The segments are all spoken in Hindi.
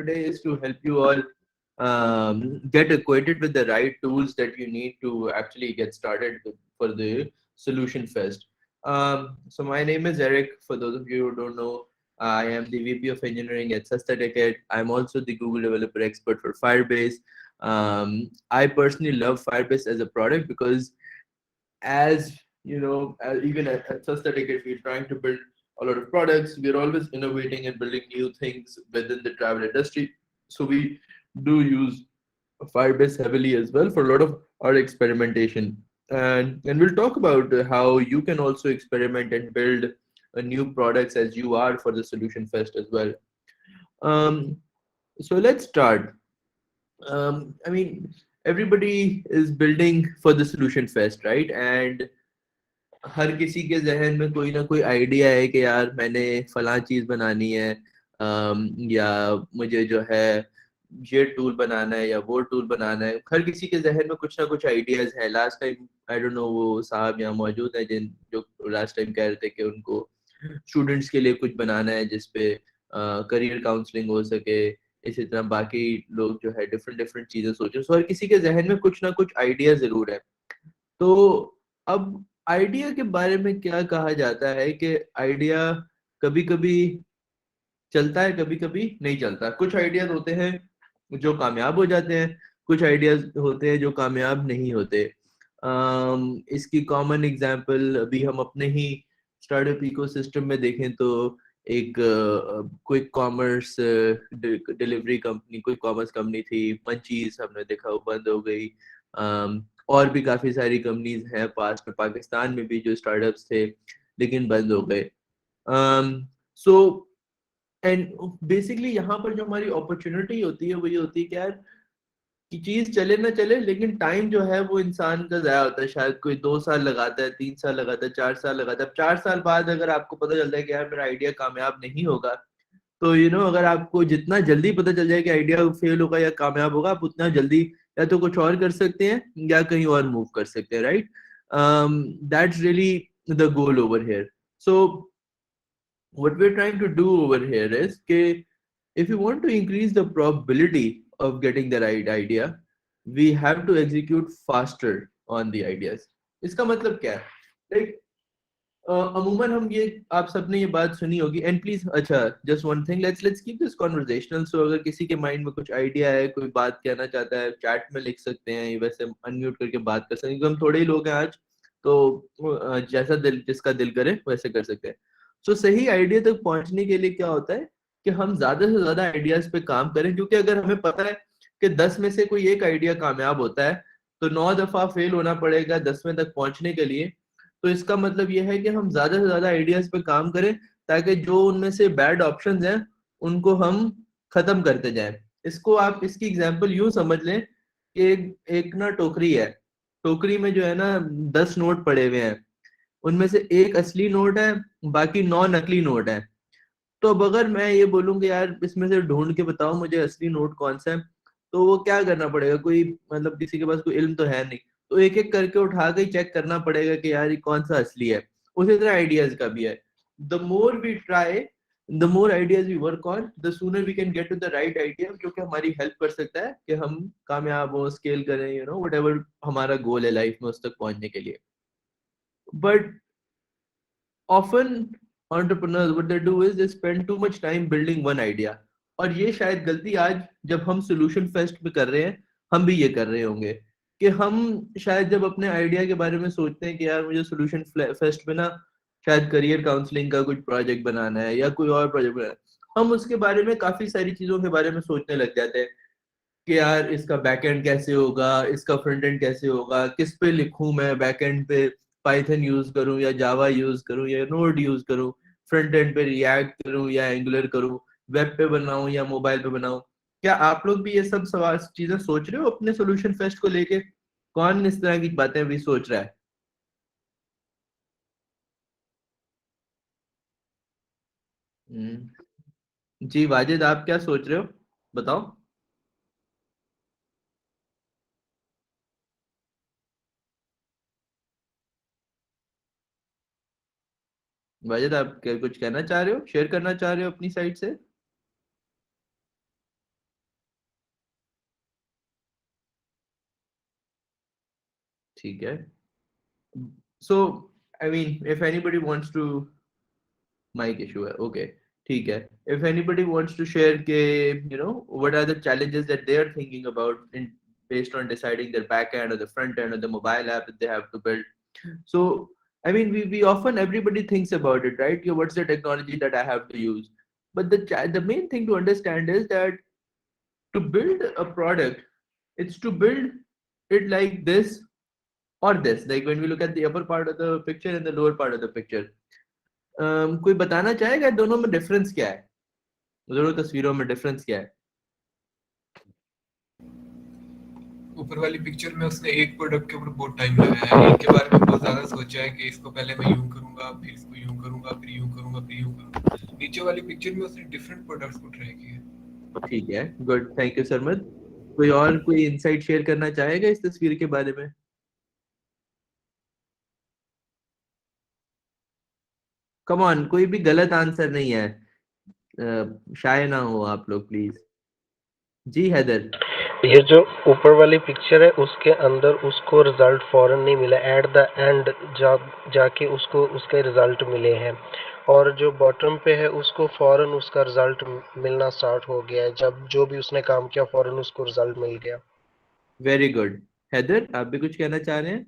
today is to help you all get acquainted with the right tools that you need to actually get started for the Solution Fest. So my name is Eric. For those of you who don't know, I am the VP of Engineering at SustaTech. I'm also the Google Developer Expert for Firebase. I personally love Firebase as a product because as you know, even at SustaTicket, we're trying to build a lot of products. We're always innovating and building new things within the travel industry. So we do use Firebase heavily as well for a lot of our experimentation. And we'll talk about how you can also experiment and build new products as you are for the Solution Fest as well. Um, so let's start. I mean, everybody is building for the Solution Fest, right? And हर किसी के जहन में कोई ना कोई आइडिया है कि यार मैंने फलां चीज बनानी है, या मुझे जो है ये टूल बनाना है या वो टूल बनाना है। हर किसी के जहन में कुछ ना कुछ आइडियाज है। Last time I don't know वो साहब यहाँ मौजूद है जिन जो लास्ट टाइम कह रहे थे कि उनको स्टूडेंट्स के लिए कुछ बनाना है जिसपे करियर काउंसलिंग हो सके। इसी तरह बाकी लोग जो है डिफरेंट डिफरेंट चीजें सोचे। सो हर किसी के जहन में कुछ ना कुछ आइडिया जरूर है। तो अब आइडिया के बारे में क्या कहा जाता है कि आइडिया कभी कभी चलता है, कभी कभी नहीं चलता। कुछ आइडियाज होते हैं जो कामयाब हो जाते हैं, कुछ आइडियाज होते हैं जो कामयाब नहीं होते। इसकी कॉमन एग्जांपल अभी हम अपने ही स्टार्टअप इकोसिस्टम में देखें तो एक quick commerce delivery company, quick commerce company थी मंचीज, हमने देखा वो बंद हो गई। और भी काफी सारी कंपनीज हैं पास में, पाकिस्तान में भी जो स्टार्टअप्स थे लेकिन बंद हो गए। सो एंड बेसिकली यहाँ पर जो हमारी अपॉर्चुनिटी होती है वो ये होती है कि यार कि चीज चले ना चले लेकिन टाइम जो है वो इंसान का जाया होता है। शायद कोई 2 साल लगाता है, 3 साल लगाता है, 4 साल लगाता है। 4 साल बाद अगर आपको पता चलता है कि यार मेरा आइडिया कामयाब नहीं होगा, तो अगर आपको जितना जल्दी पता चल जाए कि आइडिया फेल होगा या कामयाब होगा, आप उतना जल्दी या तो कुछ और कर सकते हैं या कहीं और मूव कर सकते हैं, right? That's really the goal over here. So what we're trying to do over here is कि if you want to increase the probability of getting the right idea, we have to execute faster on the ideas. इसका मतलब क्या है? Like अमूमन हम ये आप सबने ये बात सुनी होगी। एंड प्लीज, अच्छा, just one thing, let's keep this conversational. So अगर किसी के माइंड में कुछ आइडिया है, कोई बात कहना चाहता है, चैट में लिख सकते हैं, वैसे अनम्यूट करके बात कर सकते हैं क्योंकि हम थोड़े ही लोग हैं आज। तो जैसा दिल जिसका दिल करे वैसे कर सकते हैं। सो सही आइडिया तक पहुंचने के लिए क्या होता है कि हम ज्यादा से ज्यादा आइडियाज पे काम करें, क्योंकि अगर हमें पता है कि 10 में से कोई एक आइडिया कामयाब होता है तो 9 दफा फेल होना पड़ेगा 10वें तक पहुंचने के लिए। तो इसका मतलब यह है कि हम ज्यादा से ज्यादा आइडियाज पे काम करें ताकि जो उनमें से बैड ऑप्शंस हैं उनको हम खत्म करते जाएं। इसको आप इसकी एग्जांपल यूं समझ लें कि एक ना टोकरी है। टोकरी में जो है ना 10 नोट पड़े हुए हैं, उनमें से एक असली नोट है, बाकी 9 नकली नोट है। तो अब अगर मैं ये बोलूँ कि यार इसमें से ढूंढ के बताओ मुझे असली नोट कौन सा है, तो वो क्या करना पड़ेगा? कोई मतलब किसी के पास कोई इल्म तो है नहीं। तो एक एक करके उठा के चेक करना पड़ेगा कि यार ये कौन सा असली है। उसी तरह आइडियाज का भी है। The more we try, the more ideas we work on, the sooner we can get to the right idea, जो कि हमारी हेल्प कर सकता है कि हम कामयाब हो, स्केल करें, व्हाटएवर हमारा गोल है लाइफ में उस तक पहुंचने के लिए। But often entrepreneurs, what they do is they spend too much time building one idea। और ये शायद गलती आज जब हम सोल्यूशन फेस्ट में कर रहे हैं हम भी ये कर रहे होंगे कि हम शायद जब अपने आइडिया के बारे में सोचते हैं कि यार मुझे सोल्यूशन फेस्ट में ना शायद करियर काउंसलिंग का कुछ प्रोजेक्ट बनाना है या कोई और प्रोजेक्ट बनाना है, हम उसके बारे में काफी सारी चीजों के बारे में सोचने लग जाते हैं कि यार इसका बैकएंड कैसे होगा, इसका फ्रंट एंड कैसे होगा, किस पे लिखूं मैं बैकएंड पे, पाइथन यूज करूं या जावा यूज करूं या नोड यूज करूं, फ्रंट एंड पे रिएक्ट करूं या एंगुलर करूं, वेब पे बनाऊं या मोबाइल पे बनाऊं। क्या आप लोग भी ये सब सवाल चीजें सोच रहे हो अपने सोल्यूशन फेस्ट को लेके? कौन इस तरह की बातें भी सोच रहा है? हम्म, जी वाजिद, आप क्या सोच रहे हो, बताओ। वाजिद, आप क्या कुछ कहना चाह रहे हो, शेयर करना चाह रहे हो अपनी साइड से? ठीक है. So I mean, if anybody wants to, mic issue है, okay, ठीक है. If anybody wants to share के, what are the challenges that they are thinking about in based on deciding their back end or the front end or the mobile app that they have to build. So I mean, we often, everybody thinks about it, right? What's the technology that I have to use? But the main thing to understand is that to build a product, it's to build it like this or this. Like when we look at the upper part of the picture and the lower part of the picture. कोई बताना चाहेगा दोनों में डिफरेंस क्या है? दोनों तस्वीरों में डिफरेंस क्या है? ऊपर वाली पिक्चर में उसने एक प्रोडक्ट के ऊपर बहुत टाइम लगाया है, एक के बारे में बहुत ज्यादा सोचा है कि इसको पहले मैं यूं करूंगा, फिर इसको यूं करूंगा, फिर यूं करूंगा, फिर यूं करूंगा. नीचे वाली पिक्चर में उसने डिफरेंट प्रोडक्ट्स को ट्राई किया. ठीक है, गुड, थैंक यू सरमद. कोई इनसाइट शेयर करना चाहेगा इस तस्वीर के बारे में? कम ऑन, कोई भी गलत आंसर नहीं है, शाय ना हो आप लोग प्लीज. जी हैदर. ये जो ऊपर वाली पिक्चर है उसके अंदर उसको रिजल्ट फौरन नहीं मिला, एट द एंड जाके उसको उसके रिजल्ट मिले हैं, और जो बॉटम पे है उसको फौरन उसका रिजल्ट मिलना स्टार्ट हो गया है. जब जो भी उसने काम किया फौरन उसको रिजल्ट मिल गया. Very good. हैदर, आप भी कुछ कहना चाह रहे हैं?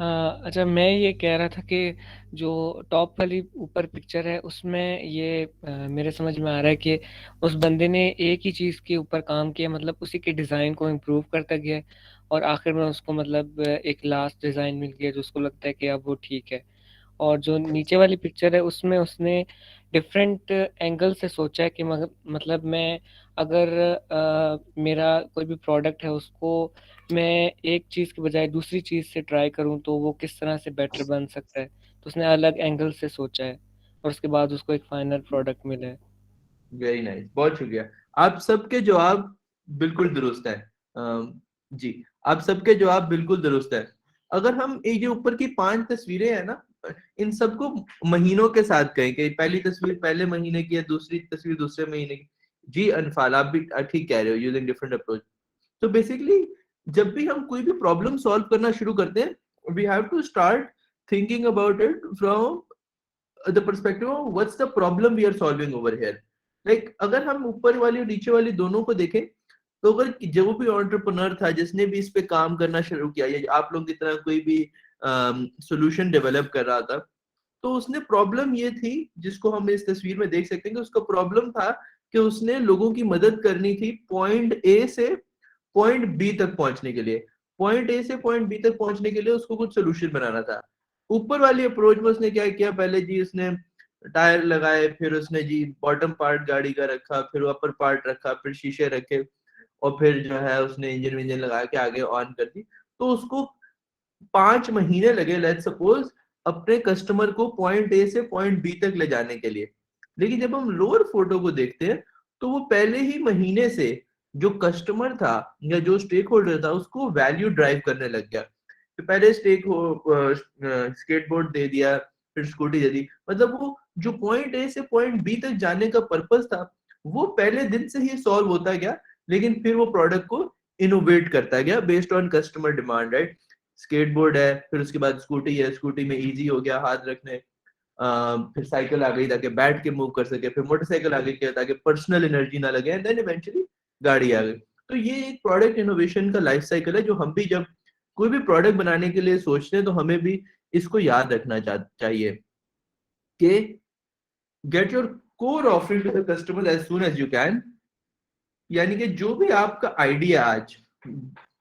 अच्छा, मैं ये कह रहा था कि जो टॉप वाली ऊपर पिक्चर है उसमें ये मेरे समझ में आ रहा है कि उस बंदे ने एक ही चीज़ के ऊपर काम किया, मतलब उसी के डिज़ाइन को इम्प्रूव करता गया है और आखिर में उसको मतलब एक लास्ट डिज़ाइन मिल गया जो उसको लगता है कि अब वो ठीक है. और जो नीचे वाली पिक्चर है उसमें उसने डिफरेंट एंगल से सोचा है कि मतलब मैं अगर मेरा कोई भी प्रोडक्ट है उसको मैं एक चीज़ के बजाय दूसरी चीज़ से ट्राई करूं तो वो किस तरह से बेटर बन सकता है, तो उसने अलग एंगल से सोचा है और उसके बाद उसको एक फाइनल प्रोडक्ट मिला है. वेरी नाइस, बहुत शुक्रिया. आप सबके जवाब बिल्कुल दुरुस्त है. जी, आप सबके जवाब बिल्कुल दुरुस्त है. अगर हम ये जो ऊपर की 5 तस्वीरें हैं ना, इन सबको महीनों के साथ कहें कि पहली तस्वीर पहले महीने की है, दूसरी तस्वीर दूसरे महीने की. जी अनफाल, आप भी ठीक कह रहे हो, यूजिंग डिफरेंट अप्रोच. तो बेसिकली जब भी हम कोई भी प्रॉब्लम सॉल्व करना शुरू करते हैं, we have to start thinking about it from the perspective of what's the problem we are solving over here. Like अगर हम ऊपर वाली और नीचे वाली दोनों को देखें, तो अगर जो भी एंटरप्रेन्योर था जिसने भी इस पे काम करना शुरू किया या आप लोग की तरह कोई भी सॉल्यूशन डेवलप कर रहा था, तो उसने प्रॉब्लम ये थी जिसको हम इस तस्वीर में देख सकते हैं कि उसका प्रॉब्लम था कि उसने लोगों की मदद करनी थी पॉइंट ए से पॉइंट बी तक पहुंचने के लिए. पॉइंट ए से पॉइंट बी तक पहुंचने के लिए उसको कुछ सोल्यूशन बनाना था. ऊपर वाली अप्रोच में उसने क्या किया, पहले जी उसने टायर लगाए, फिर उसने जी बॉटम पार्ट गाड़ी का रखा, फिर अपर पार्ट रखा, फिर शीशे रखे, और फिर जो है उसने इंजन विंजन लगा के आगे ऑन कर दी. तो उसको 5 महीने लगे, लेट्स सपोज, अपने कस्टमर को पॉइंट ए से पॉइंट बी तक ले जाने के लिए. लेकिन जब हम लोअर फोटो को देखते हैं तो वो पहले ही महीने से जो कस्टमर था या जो स्टेक होल्डर था उसको वैल्यू ड्राइव करने लग गया. तो पहले स्केटबोर्ड दे दिया, फिर स्कूटी दे दी. मतलब वो जो पॉइंट ए से पॉइंट बी तक जाने का पर्पस था वो पहले दिन से ही सॉल्व होता गया, लेकिन फिर वो प्रोडक्ट को इनोवेट करता गया based on customer demand, right? Skateboard है, फिर उसके बाद स्कूटी है, स्कूटी में इजी हो गया हाथ रखने. फिर साइकिल आ गई ताकि बैठ के मूव कर सके, फिर मोटरसाइकिल आ गई क्या ताकि पर्सनल एनर्जी ना लगे, एंड देन इवेंचुअली गाड़ी आ गई. तो ये एक प्रोडक्ट इनोवेशन का लाइफ साइकिल है जो हम भी जब कोई भी प्रोडक्ट बनाने के लिए सोचते हैं तो हमें भी इसको याद रखना चाहिए कि get your core offering to the customer as soon as you can. यानी कि जो भी आपका आइडिया आज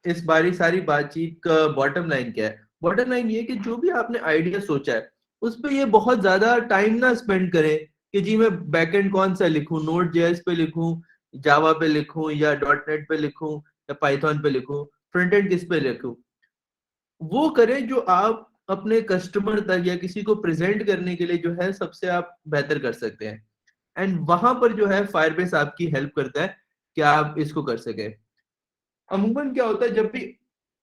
इस बारी सारी बातचीत का बॉटम लाइन क्या है? बॉटम लाइन ये कि जो भी आपने आइडिया सोचा है उस पर ये बहुत ज्यादा टाइम ना स्पेंड करें कि जी मैं बैकएंड कौन सा लिखूं, नोड जेएस पे लिखूं, जावा पे लिखूं, या डॉट नेट पे लिखूं, या पाइथन पे लिखूं, फ्रंट एंड किस पे लिखूं. वो करें जो आप अपने कस्टमर तक या किसी को प्रेजेंट करने के लिए जो है सबसे आप बेहतर कर सकते हैं. एंड वहां पर जो है फायरबेस आपकी हेल्प करता है कि आप इसको कर सके. अमूमन क्या होता है जब भी,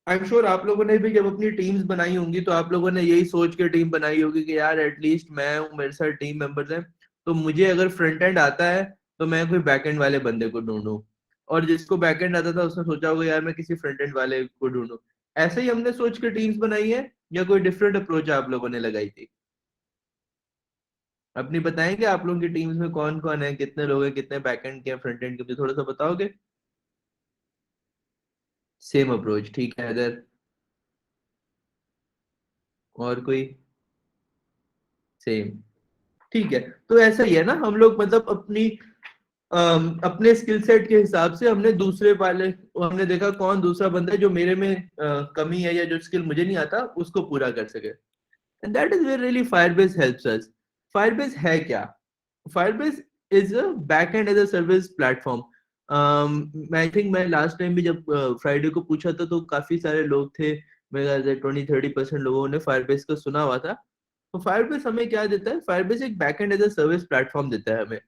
आई एम श्योर आप लोगों ने भी जब अपनी टीम्स बनाई होंगी तो आप लोगों ने यही सोच के टीम बनाई होगी कि यार एटलीस्ट मैं हूँ, मेरे साथ टीम मेंबर्स हैं, तो मुझे अगर फ्रंट एंड आता है तो मैं कोई बैक एंड वाले बंदे को ढूंढूं, और जिसको बैक एंड आता था उसने सोचा होगा यार मैं किसी फ्रंट एंड वाले को ढूंढूं. ऐसे ही हमने सोच के टीम्स बनाई है या कोई डिफरेंट अप्रोच आप लोगों ने लगाई थी? अपनी बताएंगे आप लोगों की टीम्स में कौन कौन है, कितने लोग हैं, कितने बैकएंड के फ्रंट एंड के, मुझे थोड़ा सा बताओगे? सेम अप्रोच, ठीक है इधर। और कोई? सेम, ठीक है। तो ऐसा ही है ना, हम लोग मतलब अपने स्किल सेट के हिसाब से हमने दूसरे वाले, हमने देखा कौन दूसरा बंदा है जो मेरे में कमी है या जो स्किल मुझे नहीं आता उसको पूरा कर सके। And that is where really Firebase helps us. Firebase है क्या? Firebase is a back end as a service platform. I think मैं लास्ट टाइम भी जब फ्राइडे को पूछा था तो काफी सारे लोग थे, मेरे ख्याल से 20-30% लोगों ने फायरबेस का सुना हुआ था। तो फायरबेस हमें क्या देता है? फायरबेस एक back end as a service platform देता है हमें,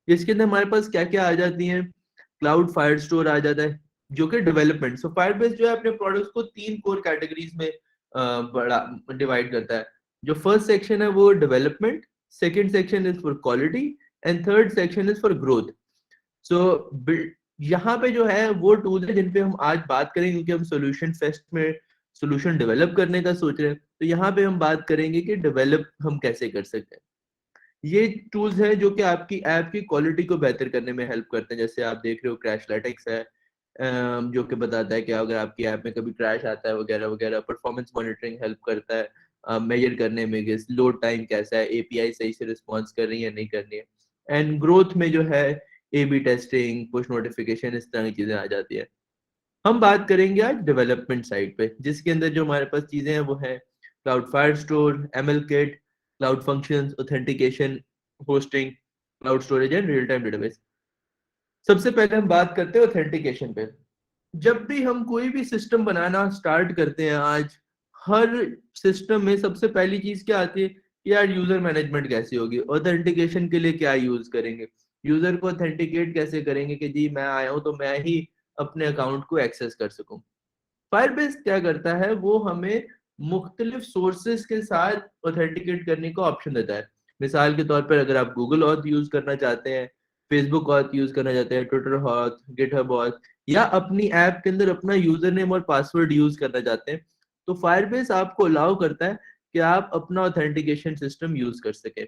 इसके अंदर हमारे पास क्या क्या आ जाती है। क्लाउड फायर स्टोर आ जाता है जो कि डेवलपमेंट। सो फायरबेस जो है अपने प्रोडक्ट्स को 3 कोर कैटेगरीज में बड़ा डिवाइड करता है। जो फर्स्ट सेक्शन है वो development, second section is for quality, and third section is for growth. So यहाँ पे जो है वो टूल है जिन पे हम आज बात करेंगे, क्योंकि हम सोल्यूशन फेस्ट में सोल्यूशन डेवलप करने का सोच रहे हैं। तो यहाँ पे हम बात करेंगे कि डेवलप हम कैसे कर सकते हैं। ये टूल्स हैं जो कि आपकी ऐप की क्वालिटी को बेहतर करने में हेल्प करते हैं। जैसे आप देख रहे हो क्रैशलैटिक्स है, जो कि बताता है कि अगर आपकी ऐप में कभी क्रैश आता है वगैरह वगैरह। परफॉर्मेंस मॉनिटरिंग हेल्प करता है मेजर करने में कि लोड टाइम कैसा है, एपीआई सही से रिस्पॉन्स कर रही है नहीं कर रही है। एंड ग्रोथ में जो है A B testing, push notification, इस तरह की चीजें आ जाती है। हम बात करेंगे आज डेवलपमेंट साइड पे, जिसके अंदर जो हमारे पास चीजें हैं वो है cloud fire store, ML kit, cloud functions, authentication, hosting, cloud storage and real time database. सबसे पहले हम बात करते हैं ऑथेंटिकेशन पे। जब भी हम कोई भी सिस्टम बनाना स्टार्ट करते हैं आज, हर सिस्टम में सबसे पहली चीज क्या आती है कि यार यूजर मैनेजमेंट कैसी होगी, ऑथेंटिकेशन के लिए क्या यूज करेंगे, यूजर को ऑथेंटिकेट कैसे करेंगे कि जी मैं आया हूं तो मैं ही अपने अकाउंट को एक्सेस कर सकूं। फायरबेस क्या करता है, वो हमें मुख्तलिफ सोर्सेस के साथ ऑथेंटिकेट करने का ऑप्शन देता है। मिसाल के तौर पर अगर आप गूगल ऑथ यूज करना चाहते हैं, फेसबुक ऑथ यूज करना चाहते हैं, ट्विटर ऑथ, गिटहब ऑथ, या अपनी ऐप के अंदर अपना यूजर नेम और पासवर्ड यूज करना चाहते हैं, तो फायरबेस आपको अलाउ करता है कि आप अपना ऑथेंटिकेशन सिस्टम यूज कर सके।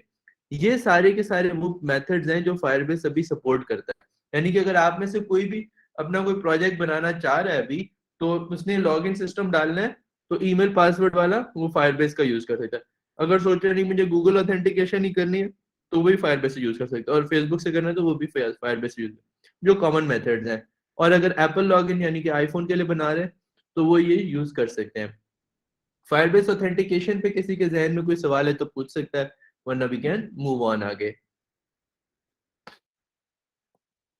ये सारे के सारे मुफ्त मेथड्स हैं जो फायरबेस अभी सपोर्ट करता है। यानी कि अगर आप में से कोई भी अपना कोई प्रोजेक्ट बनाना चाह रहा है अभी, तो उसने लॉगिन सिस्टम डालना है तो ईमेल पासवर्ड वाला वो फायरबेस का यूज कर सकता है। अगर सोच रहे नहीं मुझे गूगल ऑथेंटिकेशन ही करनी है तो वही फायरबेस यूज कर सकता है, और फेसबुक से करना है तो वो भी फायरबेस यूज, जो कॉमन मेथड्स हैं। और अगर एप्पल लॉगिन यानी कि आईफोन के लिए बना रहे हैं तो वो ये यूज कर सकते हैं। फायरबेस ऑथेंटिकेशन पे किसी के जहन में कोई सवाल है तो पूछ सकता है, वरना वी कैन मूव ऑन आगे,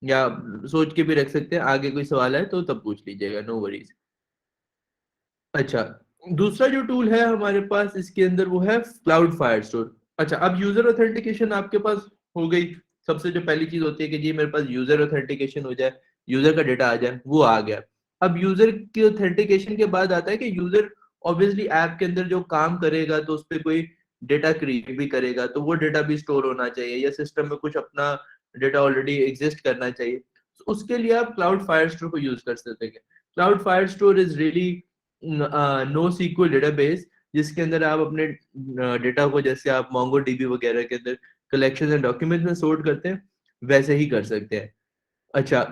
या सोच के भी रख सकते हैं। आगे कोई सवाल है तो तब पूछ लीजिएगा, नो वरीज। अच्छा, दूसरा जो टूल है हमारे पास इसके अंदर वो है क्लाउड फायर स्टोर। अच्छा, अब यूजर ऑथेंटिकेशन आपके पास हो गई। सबसे जो पहली चीज होती है कि जी मेरे पास यूजर ऑथेंटिकेशन हो जाए, यूजर का डेटा आ जाए, वो आ गया। अब यूजर की ऑथेंटिकेशन के बाद आता है कि यूजर ऑब्वियसली ऐप के अंदर जो काम करेगा तो उस पर कोई डेटा क्रिएट भी करेगा, तो वो डेटा भी स्टोर होना चाहिए, या सिस्टम में कुछ अपना डेटा ऑलरेडी एग्जिस्ट करना चाहिए। तो उसके लिए आप क्लाउड फायर स्टोर को यूज कर सकते हैं। Cloud Firestore is really NoSQL database, जिसके अंदर आप अपने डेटा को जैसे आप मोंगो डीबी वगैरह के अंदर कलेक्शन एंड डॉक्यूमेंट्स में सोर्ट करते हैं वैसे ही कर सकते हैं। अच्छा,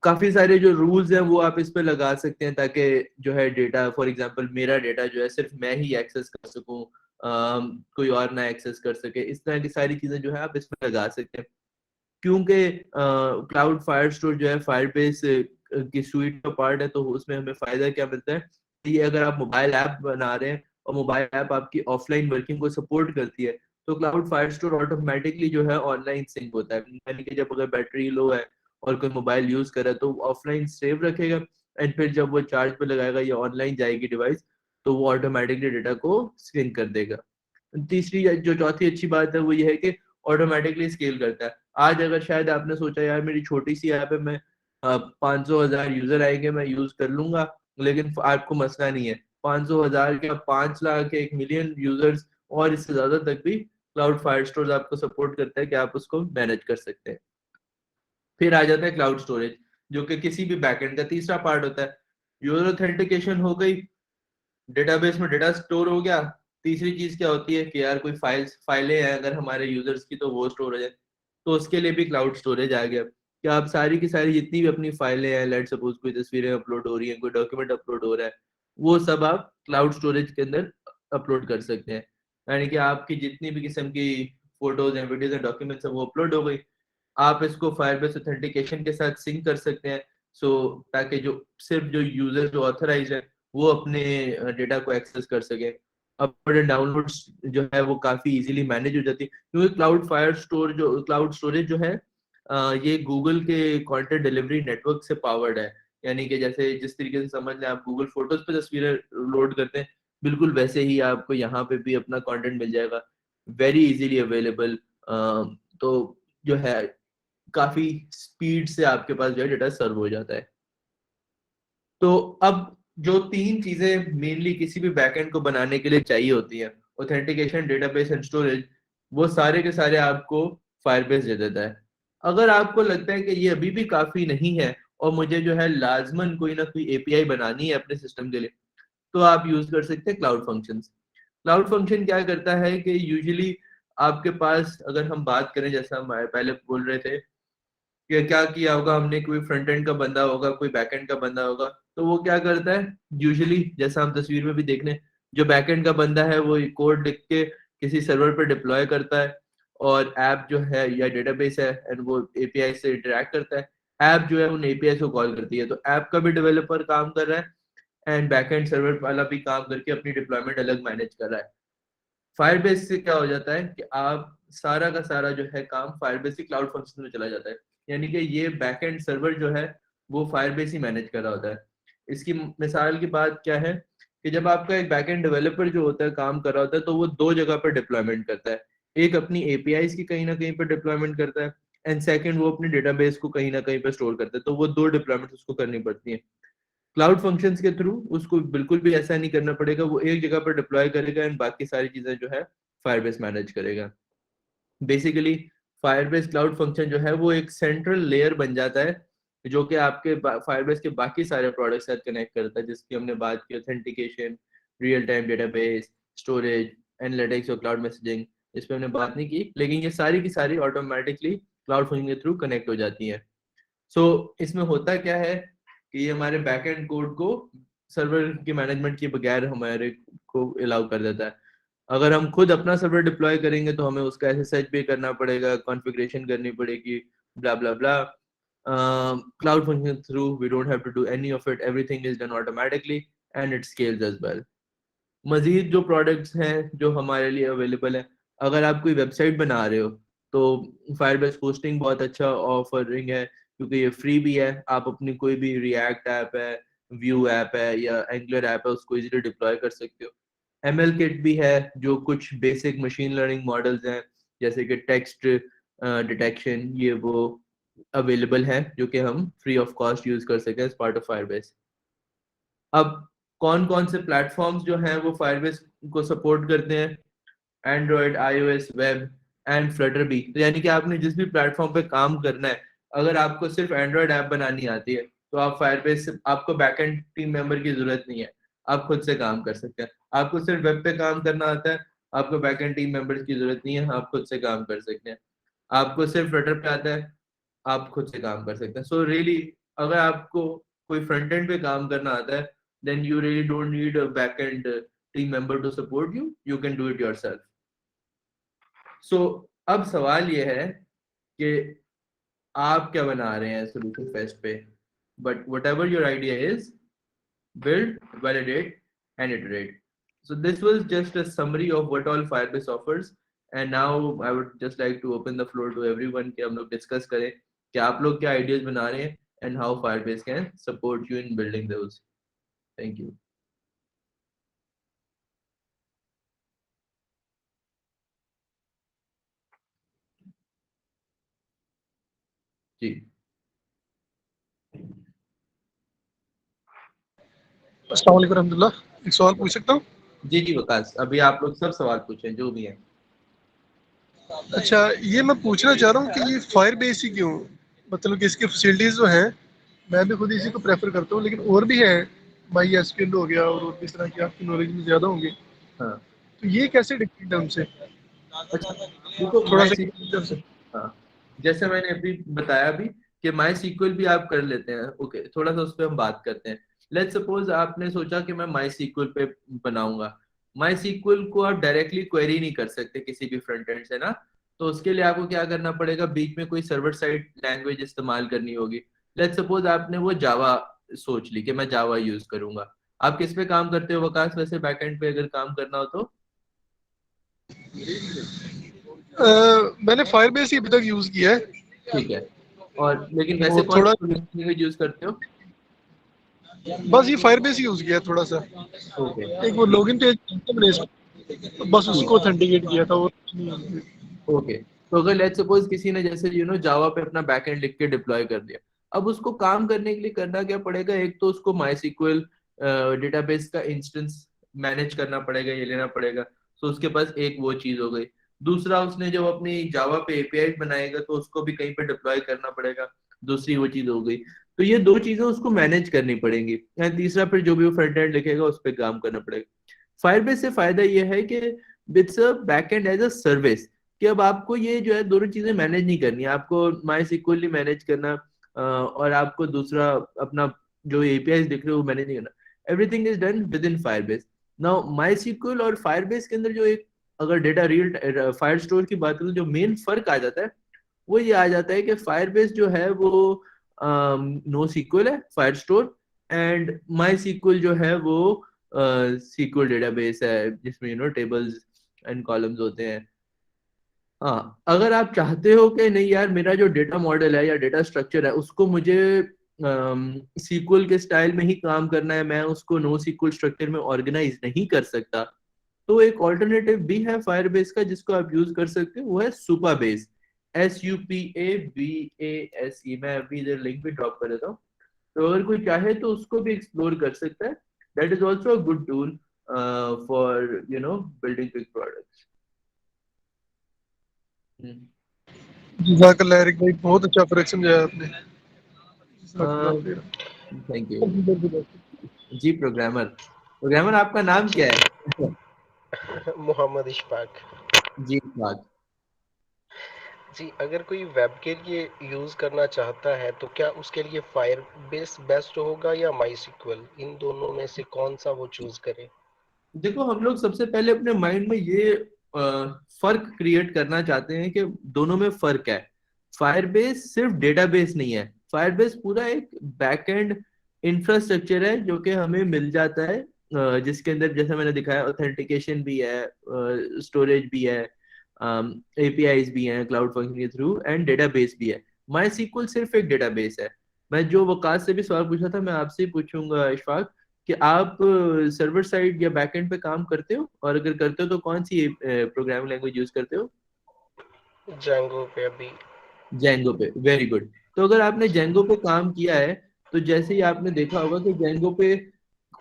काफी सारे जो रूल्स हैं वो आप इस पे लगा सकते हैं ताकि जो है डेटा, फॉर एग्जांपल मेरा डेटा जो है सिर्फ मैं ही एक्सेस कर सकूं, कोई और ना एक्सेस कर सके, इस तरह की सारी चीजें जो है आप इसमें लगा सकते हैं। क्योंकि क्लाउड फायर स्टोर जो है फायरबेस की सुइट का पार्ट है, तो उसमें हमें फायदा क्या मिलता है कि अगर आप मोबाइल ऐप बना रहे हैं और मोबाइल ऐप आपकी ऑफलाइन वर्किंग को सपोर्ट करती है, तो क्लाउड फायर स्टोर ऑटोमेटिकली जो है ऑनलाइन सिंक होता है। यानी कि जब अगर बैटरी लो है और कोई मोबाइल यूज कर रहा है तो ऑफलाइन सेव रखेगा, एंड फिर जब वो चार्ज पे लगाएगा या ऑनलाइन जाएगी डिवाइस तो वो ऑटोमेटिकली डेटा को सिंक कर देगा। तीसरी जो चौथी अच्छी बात है वो ये है कि ऑटोमेटिकली स्केल करता है। आज अगर शायद आपने सोचा यार मेरी छोटी सी ऐप है, मैं 500,000 यूजर आएंगे मैं यूज कर लूंगा, लेकिन आपको मसला नहीं है। 500,000 के 5 लाख 1 मिलियन यूजर्स और इससे ज्यादा तक भी क्लाउड फायर स्टोर आपको सपोर्ट करता है कि आप उसको मैनेज कर सकते हैं। फिर आ जाता है क्लाउड स्टोरेज, जो कि किसी भी बैकएंड का तीसरा पार्ट होता है। यूजर ऑथेंटिकेशन हो गई, डेटाबेस में डेटा स्टोर हो गया। तीसरी चीज क्या होती है कि यार कोई फाइलें हैं अगर हमारे यूजर्स की, तो वो स्टोर हो जाए, तो उसके लिए भी क्लाउड स्टोरेज आ गया कि आप सारी की सारी जितनी भी अपनी फाइलें हैं, लेट सपोज कोई तस्वीरें अपलोड हो रही हैं, कोई डॉक्यूमेंट अपलोड हो रहा है, वो सब आप क्लाउड स्टोरेज के अंदर अपलोड कर सकते हैं। यानी कि आपकी जितनी भी किस्म की फोटोज हैं, वीडियोज हैं, डॉक्यूमेंट्स हैं, वो अपलोड हो गई। आप इसको फायरबेस ऑथेंटिकेशन के साथ सिंक कर सकते हैं, सो ताकि जो सिर्फ जो यूजर जो ऑथराइज है वो अपने डेटा को एक्सेस कर सके। अपलोड एंड डाउनलोड्स जो है वो काफी इजीली मैनेज हो जाती है, क्योंकि क्लाउड स्टोरेज जो है ये गूगल के कंटेंट डिलीवरी नेटवर्क से पावर्ड है। यानी कि जैसे जिस तरीके से समझ लें आप गूगल फोटोज पे तस्वीरें लोड करते हैं, बिल्कुल वैसे ही आपको यहाँ पे भी अपना कंटेंट मिल जाएगा, वेरी इजीली अवेलेबल। तो जो है काफी स्पीड से आपके पास जो है डेटा सर्व हो जाता है। तो अब जो तीन चीजें मेनली किसी भी बैकएंड को बनाने के लिए चाहिए होती है, ऑथेंटिकेशन, डेटाबेस एंड स्टोरेज, वो सारे के सारे आपको फायरबेस दे देता है। अगर आपको लगता है कि ये अभी भी काफी नहीं है और मुझे जो है लाजमन कोई ना कोई एपीआई बनानी है अपने सिस्टम के लिए, तो आप यूज कर सकते हैं क्लाउड फंक्शंस। क्लाउड फंक्शन क्या करता है कि यूजुअली आपके पास, अगर हम बात करें जैसा हम पहले बोल रहे थे कि क्या किया होगा हमने, कोई फ्रंट एंड का बंदा होगा, कोई बैक एंड का बंदा होगा, तो वो क्या करता है यूजुअली, जैसा हम तस्वीर में भी देख रहे हैं, जो बैक एंड का बंदा है वो कोड लिख के किसी सर्वर पर डिप्लॉय करता है, और ऐप जो है या डेटाबेस है एंड वो एपीआई से इंटरेक्ट करता है, ऐप जो है उन एपीआई को कॉल करती है। तो ऐप का भी डेवलपर काम कर रहा है एंड बैकएंड सर्वर वाला भी काम करके अपनी डिप्लॉयमेंट अलग मैनेज कर रहा है। फायरबेस से क्या हो जाता है कि आप सारा का सारा जो है काम फायरबेस की क्लाउड फंक्शन में चला जाता है। यानी कि ये बैकएंड सर्वर जो है वो फायरबेस ही मैनेज कर रहा होता है। इसकी मिसाल की बात क्या है कि जब आपका एक बैकएंड डेवलपर जो होता है काम कर रहा होता है, तो वो दो जगह पर डिप्लॉयमेंट करता है। एक अपनी एपीआईज की कहीं ना कहीं पर डिप्लॉयमेंट करता है, एंड सेकंड वो अपने डेटाबेस को कहीं ना कहीं पर स्टोर करता है। तो वो दो डिप्लॉयमेंट उसको करनी पड़ती है। क्लाउड फंक्शंस के थ्रू उसको बिल्कुल भी ऐसा नहीं करना पड़ेगा, वो एक जगह पर डिप्लॉय करेगा एंड बाकी सारी चीजें जो है फायरबेस मैनेज करेगा। बेसिकली फायरबेस क्लाउड फंक्शन जो है वो एक सेंट्रल लेयर बन जाता है, जो कि आपके फायरबेस के बाकी सारे प्रोडक्ट्स साथ कनेक्ट करता है, जिसकी हमने बात की, authentication, real time database, storage, analytics और क्लाउड मैसेजिंग। इस पर हमने बात नहीं की, लेकिन ये सारी की सारी ऑटोमेटिकली क्लाउड फंक्शन के थ्रू कनेक्ट हो जाती हैं। सो इसमें होता क्या है कि ये हमारे बैकएंड कोड को सर्वर की मैनेजमेंट के बगैर हमारे को अलाउ कर देता है। अगर हम खुद अपना सर्वर डिप्लॉय करेंगे तो हमें उसका एसएसएच भी करना पड़ेगा, कॉन्फ़िगरेशन करनी पड़ेगी, blah blah blah. Cloud function through we don't have to do any of it, everything is done automatically and it scales as well. मजीद जो प्रोडक्ट्स हैं जो हमारे लिए अवेलेबल है, अगर आप कोई वेबसाइट बना रहे हो तो फायरबेस होस्टिंग बहुत अच्छा ऑफरिंग है, क्योंकि ये फ्री भी है। आप अपनी कोई भी रिएक्ट ऐप है, व्यू ऐप है या एंगुलर ऐप है, उसको इजीली डिप्लॉय कर सकते हो। एमएल किट भी है, जो कुछ बेसिक मशीन लर्निंग मॉडल्स हैं जैसे कि टेक्स्ट डिटेक्शन, ये वो अवेलेबल है जो कि हम फ्री ऑफ कॉस्ट यूज कर सकते हैं एज पार्ट ऑफ फायरबेस। अब कौन कौन से प्लेटफॉर्म्स जो हैं वो फायरबेस को सपोर्ट करते हैं? Android, iOS, web and Flutter भी। तो यानी कि आपने जिस भी प्लेटफॉर्म पे काम करना है, अगर आपको सिर्फ एंड्रॉयड ऐप बनानी आती है तो आप फायरबेस से, आपको बैकएंड टीम मेंबर की जरूरत नहीं है, आप खुद से काम कर सकते हैं। आपको सिर्फ वेब पे काम करना आता है, आपको बैकएंड टीम मेंबर्स की जरूरत नहीं है, आप खुद से काम कर सकते हैं। आपको सिर्फ फ्लटर पे आता है, आप खुद से काम कर सकते हैं। सो रियली अगर आपको कोई फ्रंट एंड पे काम करना आता है, then you really don't need a backend team member to support you. You can do it yourself. So अब सवाल ये है कि आप क्या बना रहे हैं solution fest पे? But whatever your idea is, build, validate, and iterate. So this was just a summary of what all Firebase offers. And now I would just like to open the floor to everyone कि हम लोग discuss करें कि आप लोग क्या ideas बना रहे हैं and how Firebase can support you in building those. Thank you. जी अस्सलाम वालेकुम रहमतुल्लाह। एक सवाल पूछ सकता हूँ? जी जी विकास, अभी आप लोग सब सवाल पूछें जो भी हैं। अच्छा, ये मैं पूछना चाह रहा हूँ कि ये फायर बेस ही क्यों, मतलब कि इसकी फैसिलिटीज़ जो हैं, मैं भी खुद इसी को प्रेफर करता हूँ, लेकिन और भी हैं माई एसक्यूएल हो गया और इस तरह की आपकी नॉलेज में ज़्यादा होंगे, हाँ तो ये कैसे डिफरेंट है उनसे? अच्छा, देखो थोड़ा माई सा सीक्वल, हाँ जैसे मैंने अभी बताया भी कि माई सीक्वल भी आप कर लेते हैं। ओके, थोड़ा सा उस पर हम बात करते हैं। लेट्स सपोज आपने सोचा कि मैं माई सीक्वल पे बनाऊंगा। माई सीक्वल को आप डायरेक्टली क्वेरी नहीं कर सकते किसी भी फ्रंट एंड से ना। तो उसके लिए आपको क्या करना पड़ेगा, बीच में कोई सर्वर साइड लैंग्वेज इस्तेमाल करनी होगी। लेट्स सपोज आपने वो जावा सोच ली कि मैं जावा यूज करूंगा। आप किस पे काम करते हो वकास, वैसे बैकएंड पे अगर काम करना हो तो? मैंने फायरबेस ही अभी तक यूज़ किया है, ठीक है। और लेकिन वैसे और कौन थोड़ा सी लैंग्वेज यूज करते हो? बस ये फायरबेस ही यूज़ किया है थोड़ा सा। ओके, एक वो लॉगिन पेज मैंने बस ठीक उसको ऑथेंटिकेट किया था, और ओके। तो अगर लेट्स सपोज किसी ने जैसे जावा पे अपना बैकएंड लिख के डिप्लॉय कर दिया, अब उसको काम करने के लिए करना क्या पड़ेगा, एक तो उसको माईसीक्वल डेटाबेस का इंस्टेंस मैनेज करना पड़ेगा, ये लेना पड़ेगा। तो उसके पास एक वो चीज हो गई। दूसरा, उसने जब अपनी जावा पे एपीआई बनाएगा तो उसको भी कहीं पे डिप्लॉय करना पड़ेगा, दूसरी वो चीज हो गई। तो ये दो चीजें उसको मैनेज करनी पड़ेंगी। एंड तीसरा, फिर जो भी वो फ्रंट एंड लिखेगा उस पर काम करना पड़ेगा। फायरबेस से फायदा ये है कि it's a backend as a service, कि अब आपको ये जो है दोनों चीजें मैनेज नहीं करनी है। आपको माई सिक्वल नहीं मैनेज करना, और आपको दूसरा अपना जो एपीआई दिख रहे हो वो मैनेज नहीं करना। Everything is done within Firebase. Now MySQL और फायरबेस के अंदर जो एक, अगर डेटा रियल फायर स्टोर की बात करूं, जो मेन फर्क आ जाता है वो ये आ जाता है कि फायरबेस जो है वो नो सीक्वल है Firestore, and MySQL जो है वो सीक्वल डेटाबेस है जिसमें टेबल्स एंड कॉलम्स होते हैं। हाँ, अगर आप चाहते हो कि नहीं यार, मेरा जो डेटा मॉडल है या डेटा स्ट्रक्चर है उसको मुझे सीक्वल के स्टाइल में ही काम करना है, मैं उसको नो सीक्वल स्ट्रक्चर में ऑर्गेनाइज नहीं कर सकता, तो एक ऑल्टरनेटिव भी है फायरबेस का जिसको आप यूज कर सकते हो, वो है सुपाबेस। SUPABASE। मैं अभी इधर लिंक भी ड्रॉप कर देता हूँ, तो अगर कोई चाहे तो उसको भी एक्सप्लोर कर सकता है। That is also a good tool for building big products. जज़ाकल्लाह एरिक भाई, बहुत अच्छा फर्क समझाया आपने। जज़ाकल्लाह खैर। थैंक यू जी। प्रोग्रामर, प्रोग्रामर आपका नाम क्या है? मोहम्मद इशफाक। जी बात। जी, अगर कोई वेब के लिए यूज करना चाहता है तो क्या उसके लिए फायरबेस बेस्ट होगा या माईसीक्वल? इन दोनों में से कौन सा वो चूज करे? देखो, हम लोग सबसे पहले अपने माइंड में ये फर्क क्रिएट करना चाहते हैं कि दोनों में फर्क है। फायरबेस सिर्फ डेटाबेस नहीं है, फायरबेस पूरा एक बैकएंड इंफ्रास्ट्रक्चर है जो कि हमें मिल जाता है, जिसके अंदर जैसे मैंने दिखाया ऑथेंटिकेशन भी है, स्टोरेज भी है, एपीआईज भी हैं क्लाउड फंक्शन के थ्रू, एंड डेटाबेस भी है। माई सीक्वल सिर्फ एक डेटाबेस है। मैं जो वकास से भी सवाल पूछा था, मैं आपसे ही पूछूंगा इशफाक, कि आप सर्वर साइड या बैकएंड पे काम करते हो, और अगर करते हो तो कौन सी प्रोग्रामिंग लैंग्वेज यूज करते हो? जैंगो पे अभी। जेंगो पे, वेरी गुड। तो अगर आपने जेंगो पे काम किया है, तो जैसे ही आपने देखा होगा कि जेंगो पे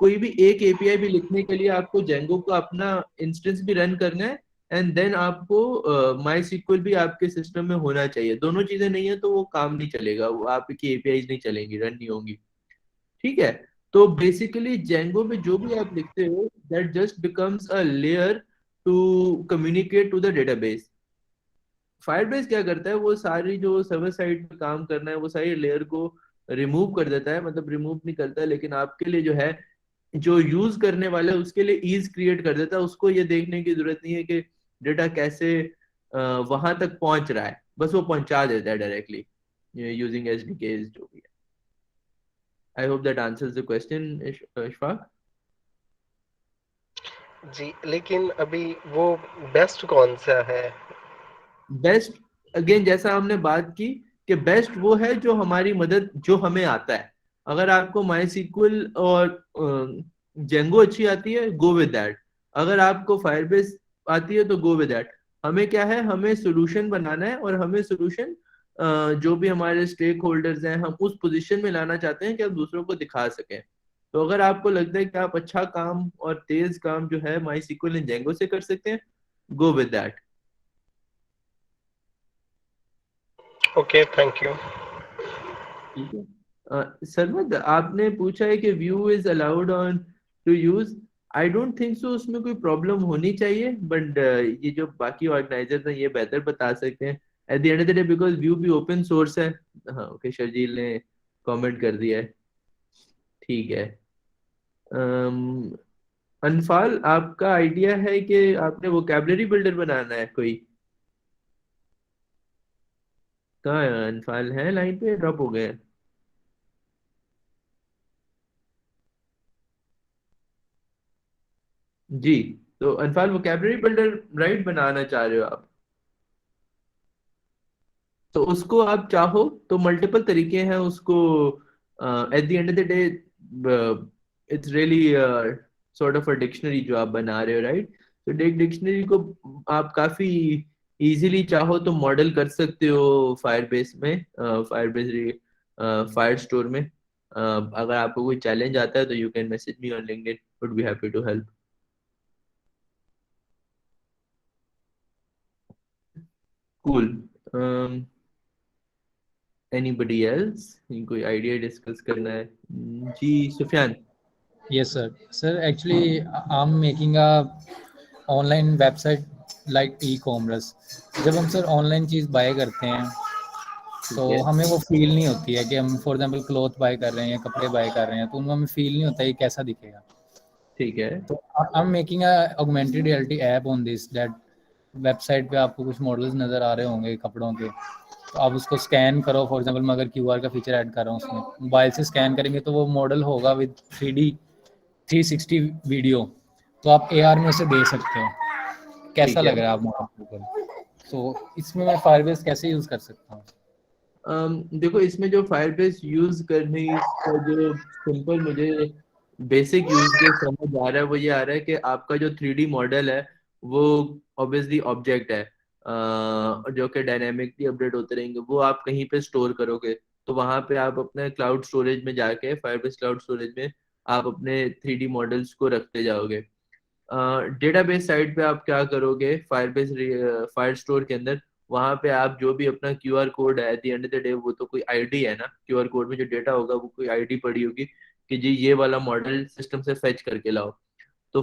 कोई भी एक एपीआई भी लिखने के लिए आपको जेंगो का अपना इंस्टेंस भी रन करना है, एंड देन आपको माई सिक्वल भी आपके सिस्टम में होना चाहिए। दोनों चीजें नहीं है तो वो काम नहीं चलेगा, वो आपकी एपीआई नहीं चलेंगी, रन नहीं होंगी। ठीक है। तो बेसिकली जेंगो में जो भी आप लिखते हो, that just becomes a layer to communicate to the database. Firebase क्या करता है, वो सारी जो सर्वर साइड पे काम करना है वो सारी लेयर को रिमूव कर देता है, मतलब रिमूव नहीं करता है, लेकिन आपके लिए जो है, जो यूज करने वाला है उसके लिए ईज क्रिएट कर देता है। उसको ये देखने की जरूरत नहीं है कि डेटा कैसे वहां तक पहुंच रहा है, बस वो पहुंचा देता है डायरेक्टली यूजिंग एसडीके जो भी है। I hope that answers the question, Ishfaq. जी, लेकिन अभी वो बेस्ट कौन सा है? बेस्ट, अगेन जैसा हमने बात की, कि बेस्ट वो है जो हमारी मदद, जो हमें आता है। अगर आपको माई सीक्वल और जेंगो अच्छी आती है, गो विद दैट। अगर आपको फायरबेस आती है तो गो विद दैट। हमें क्या है, हमें सोल्यूशन बनाना है, और हमें सोल्यूशन जो भी हमारे स्टेक होल्डर्स हैं, हम उस पोजीशन में लाना चाहते हैं कि हम दूसरों को दिखा सकें। तो अगर आपको लगता है कि आप अच्छा काम और तेज काम जो है माई सीक्वल एंड जेंगो से कर सकते हैं, go with that. Okay, thank you. ठीक है। सरमद, आपने पूछा है कि view is allowed on to use. I don't think so उसमें कोई प्रॉब्लम होनी चाहिए, बट ये जो बाकी ऑर्गेनाइजर्स हैं ये बेहतर बता सकते हैं at the end of the day, because view भी ओपन सोर्स है। हाँ, ओके, शर्जील ने कमेंट कर दिया है, ठीक है। अम, अनफाल, आपका आइडिया है कि आपने वोकैबुलरी बिल्डर बनाना है कोई? कहाँ है अनफाल? है लाइन पे, ड्रॉप हो गए हैं? जी, तो अनफाल वोकैबुलरी बिल्डर राइट बनाना चाह रहे हो आप? तो उसको आप चाहो तो मल्टीपल तरीके हैं उसको, at the end of the day it's really sort of a dictionary जो आप बना रहे हो, राइट? तो एक डिक्शनरी को आप काफी इजीली चाहो तो मॉडल कर सकते हो फायरबेस में, फायरबेस फायर स्टोर में। अगर आपको कोई चैलेंज आता है तो you can message me on LinkedIn, would be happy to help. Cool. Anybody else? कोई आइडिया डिस्कस करना है? जी, Sufiyan. Yes, sir. Sir, actually, I'm making a online website like e-commerce. जब हम सर ऑनलाइन चीज़ बाय करते हैं तो ठीक है, हमें वो फील नहीं होती है कि हम फॉर एग्जांपल क्लॉथ बाय कर रहे हैं या कपड़े बाय कर रहे हैं, तो उनमें हमें फील नहीं होता है कि कैसा दिखेगा। ठीक है। तो I am making a augmented reality app on this that website पे आपको कुछ मॉडल्स नज़र आ रहे होंगे कपड़ों के, तो आप उसको स्कैन करो। फॉर एग्जांपल मैं अगर क्यूआर का फीचर ऐड कर रहा हूँ उसमें, मोबाइल से स्कैन करेंगे तो वो मॉडल होगा विद 360 वीडियो, तो आप एआर में उसे दे सकते हो कैसा ठीक है। लग रहा है आप मॉडल को। तो इसमें मैं फायरबेस कैसे यूज़ कर सकता हूँ? देखो, इसमें जो फायरबेस यूज करने का जो सिंपल मुझे बेसिक यूज केस समझ आ रहा है वो ये आ रहा है कि आपका जो 3D मॉडल है वो ऑब्वियसली ऑब्जेक्ट है, जो कि डायनेमिकली अपडेट होते रहेंगे। वो आप कहीं पे स्टोर करोगे, तो वहां पे आप अपने क्लाउड स्टोरेज में जाके, फायरबेस क्लाउड स्टोरेज में आप अपने 3D मॉडल्स को रखते जाओगे। डेटाबेस साइट पे आप क्या करोगे, फायरबेस फायर स्टोर के अंदर, वहां पे आप जो भी अपना क्यूआर कोड है, at the end of the day वो तो कोई आईडी है ना, क्यूआर कोड में जो डेटा होगा वो कोई आईडी पड़ी होगी कि जी ये वाला मॉडल सिस्टम से फेच करके लाओ। तो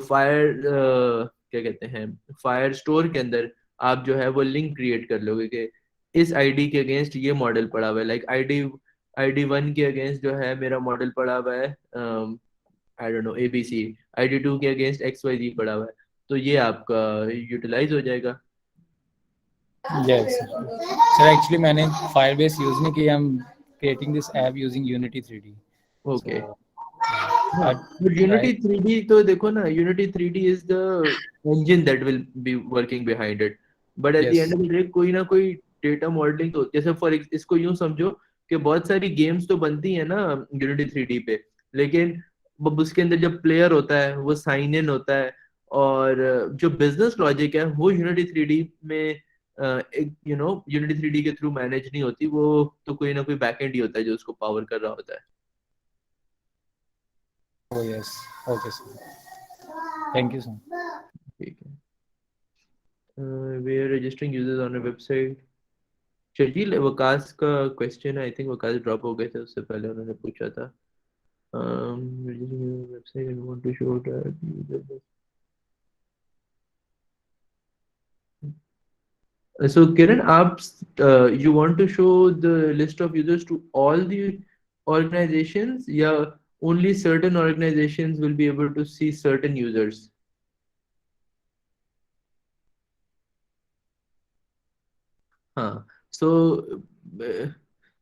क्या कहते हैं, फायर स्टोर के अंदर आप जो है वो लिंक क्रिएट कर लोगे कि इस आईडी के अगेंस्ट ये मॉडल पड़ा हुआ है, लाइक आईडी आईडी 1 के अगेंस्ट जो है मेरा मॉडल पड़ा हुआ है, I don't know, ABC. ID 2 के अगेंस्ट XYZ पड़ा हुआ है, तो ये आपका यूटिलाइज हो जाएगा। यस सर, एक्चुअली मैंने फायरबेस यूज़ नहीं किया, I am creating this app using Unity 3D। Okay. So हाँ, but Unity 3D तो देखो ना, Unity 3D is the engine that will be working behind it, but at the yes end of the day कोई ना कोई डेटा मॉडलिंग तो, जैसे फॉर इसको यूं समझो कि बहुत सारी गेम्स तो बनती है ना Unity 3D पे, लेकिन अब उसके अंदर जब प्लेयर होता है वो साइन इन होता है, और जो बिजनेस लॉजिक है वो Unity 3D में एक Unity 3D के थ्रू मैनेज नहीं होती, वो तो कोई ना कोई बैकएंड ही होता है जो उसको पावर कर रहा होता है। Oh yes. Okay, sir. Thank you, sir. ठीक है। We are registering users on a website। Sharjeel, Waqas का क्वेश्चन है, आई थिंक वकास ड्रॉप हो गए थे, उससे पहले उन्होंने पूछा था। Website and want to show that. So Kiran, आप you want to show the list of users to all the organizations, या only certain organizations will be able to see certain users? हाँ, uh,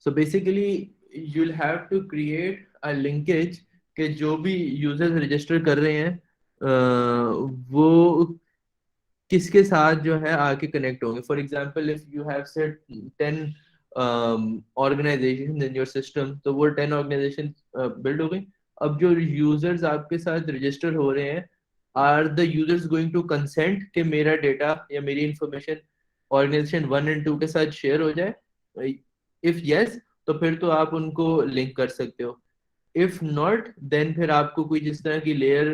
so basically you'll have to create a linkage कि जो भी यूजर्स रजिस्टर कर रहे हैं वो किसके साथ जो है आके कनेक्ट होंगे। For example, if you have set 10 organisation in your system, तो वो 10 ऑर्गेनाइजेशन बिल्ड हो गई। अब जो यूजर्स आपके साथ रजिस्टर हो रहे हैं, are the users going to consent कि मेरा डेटा या मेरी इंफॉर्मेशन ऑर्गेनाइजेशन 1 एंड 2 के साथ शेयर हो जाए? इफ यस, तो फिर तो आप उनको लिंक कर सकते हो। इफ नॉट, देन फिर आपको कोई जिस तरह की लेयर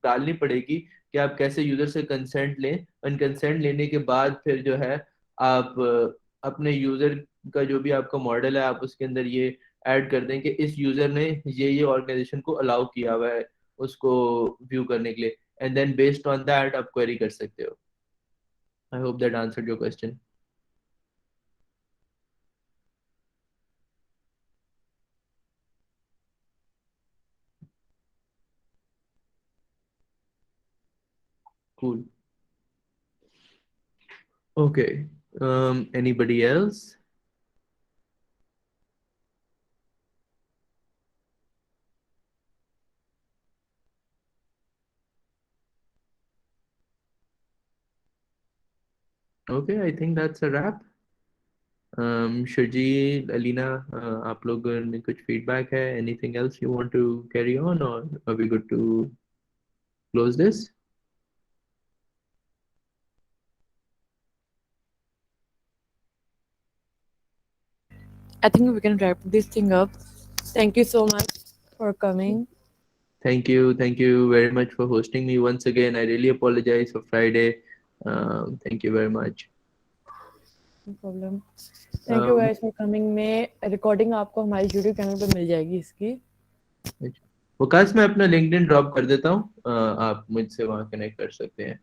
डालनी पड़ेगी कि आप कैसे यूजर से कंसेंट लें, और कंसेंट लेने के बाद फिर जो है आप अपने यूजर का जो भी आपका मॉडल है आप उसके अंदर ये ऐड कर दें कि इस यूजर ने ये ऑर्गेनाइजेशन को अलाउ किया हुआ है उसको व्यू करने के लिए, and then based on that आप क्वेरी कर सकते हो. I hope that answered your question. Cool. Okay. Anybody else? Okay, I think that's a wrap. Shurji, Alina, आप लोग ने कुछ feedback है? Anything else you want to carry on, or are we good to close this? I think we can wrap this thing up. Thank you so much for coming. Thank you very much for hosting me once again. I really apologize for Friday. Thank you very much. No problem. Thank you guys for coming. मैं recording आपको हमारे YouTube चैनल पे मिल जाएगी इसकी. वकास मैं अपना LinkedIn ड्रॉप कर देता हूँ, आप मुझसे वहाँ कनेक्ट कर सकते हैं.